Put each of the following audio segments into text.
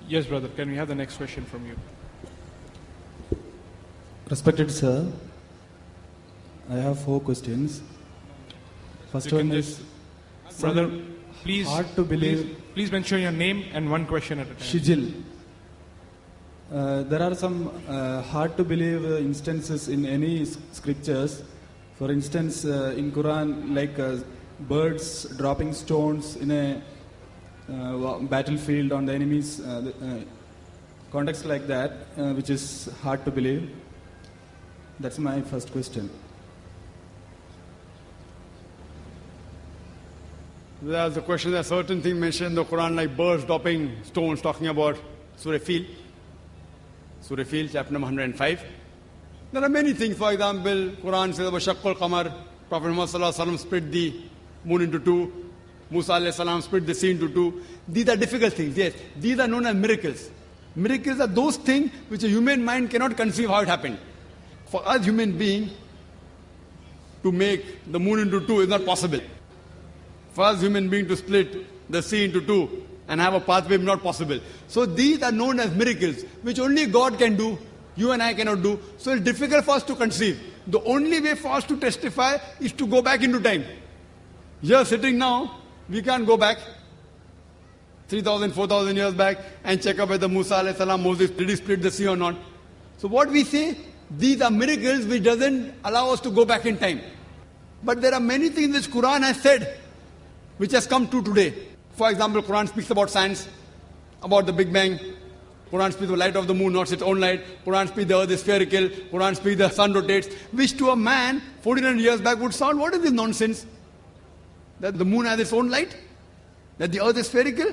Yes, brother. Can we have the next question from you? Respected sir, I have 4 questions. First You one can is, Brother, please, hard to believe. please mention your name and one question at a time. Shijil. There are some hard to believe instances in any scriptures. For instance, in Quran, like birds dropping stones in a battlefield on the enemy's context like that, which is hard to believe. That's my first question. There's a question that certain things mentioned in the Quran, like birds dropping stones, talking about Surah Fil, chapter number 105. There are many things. For example, Quran says about Shaqqul Qamar, Prophet Muhammad sallallahu alaihi wasallam split the moon into 2, Musa alayhi salam split the sea into 2. These are difficult things, yes. These are known as miracles. Miracles are those things which a human mind cannot conceive how it happened. For us human beings, to make the moon into 2 is not possible. For us human beings to split the sea into 2 and have a pathway is not possible. So these are known as miracles, which only God can do, you and I cannot do. So it's difficult for us to conceive. The only way for us to testify is to go back into time. Here sitting now, we can't go back 3,000, 4,000 years back and check up whether Musa alayhi salam, Moses, did he split the sea or not. So what we say, these are miracles which doesn't allow us to go back in time. But there are many things which Quran has said, which has come true today. For example, Quran speaks about science, about the Big Bang. Quran speaks of the light of the moon, not its own light. Quran speaks the earth is spherical. Quran speaks the sun rotates, which to a man 1,400 years back would sound, what is this nonsense? That the moon has its own light? That the earth is spherical?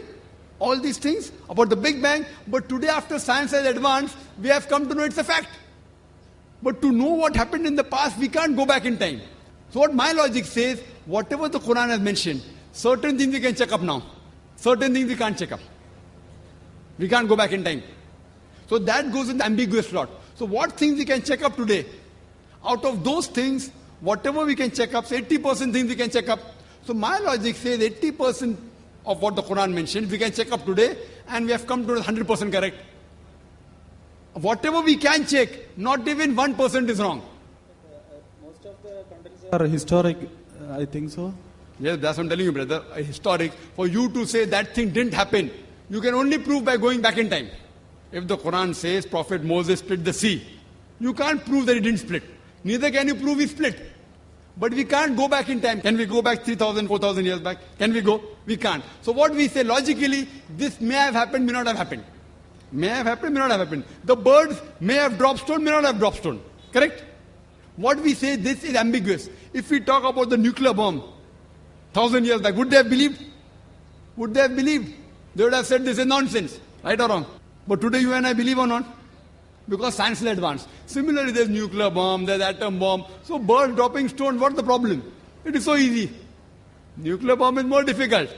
All these things about the Big Bang. But today, after science has advanced, we have come to know it's a fact. But to know what happened in the past, we can't go back in time. So what my logic says, whatever the Quran has mentioned, certain things we can check up now. Certain things we can't check up. We can't go back in time. So that goes in the ambiguous slot. So what things we can check up today? Out of those things, whatever we can check up, say 80% things we can check up. So my logic says 80% of what the Quran mentioned, we can check up today, and we have come to 100% correct. Whatever we can check, not even 1% is wrong. Most of the contents are historic, I think so. Yes, that's what I'm telling you, brother. Historic. For you to say that thing didn't happen, you can only prove by going back in time. If the Quran says Prophet Moses split the sea, you can't prove that he didn't split. Neither can you prove he split. But we can't go back in time. Can we go back 3,000, 4,000 years back? Can we go? We can't. So what we say logically, this may have happened, may not have happened. May have happened, may not have happened. The birds may have dropped stone, may not have dropped stone. Correct? What we say, this is ambiguous. If we talk about the nuclear bomb, 1,000 years back, would they have believed? Would they have believed? They would have said this is nonsense. Right or wrong? But today you and I believe or not? Because science is advanced. Similarly, there's nuclear bomb, there's atom bomb. So birds dropping stones, what's the problem? It is so easy. Nuclear bomb is more difficult.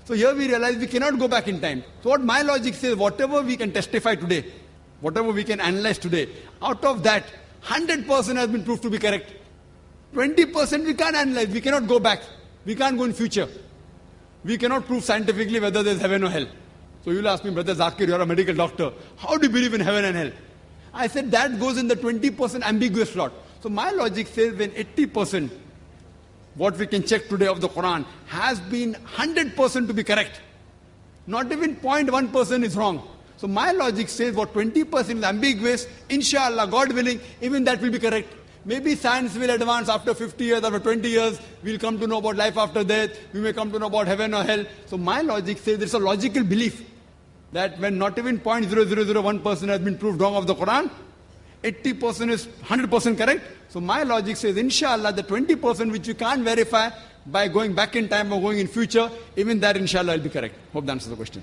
So here we realize we cannot go back in time. So what my logic says, whatever we can testify today, whatever we can analyze today, out of that, 100% has been proved to be correct. 20% we can't analyze, we cannot go back. We can't go in future. We cannot prove scientifically whether there's heaven or hell. So you'll ask me, Brother Zakir, you're a medical doctor. How do you believe in heaven and hell? I said that goes in the 20% ambiguous slot. So my logic says when 80%, what we can check today of the Quran, has been 100% to be correct. Not even 0.1% is wrong. So my logic says what 20% is ambiguous, inshallah, God willing, even that will be correct. Maybe science will advance after 50 years, after 20 years, we'll come to know about life after death, we may come to know about heaven or hell. So my logic says there's a logical belief that when not even 0.0001% has been proved wrong of the Quran, 80% is 100% correct. So my logic says, inshallah, the 20% which you can't verify by going back in time or going in future, even that inshallah will be correct. Hope that answers the question.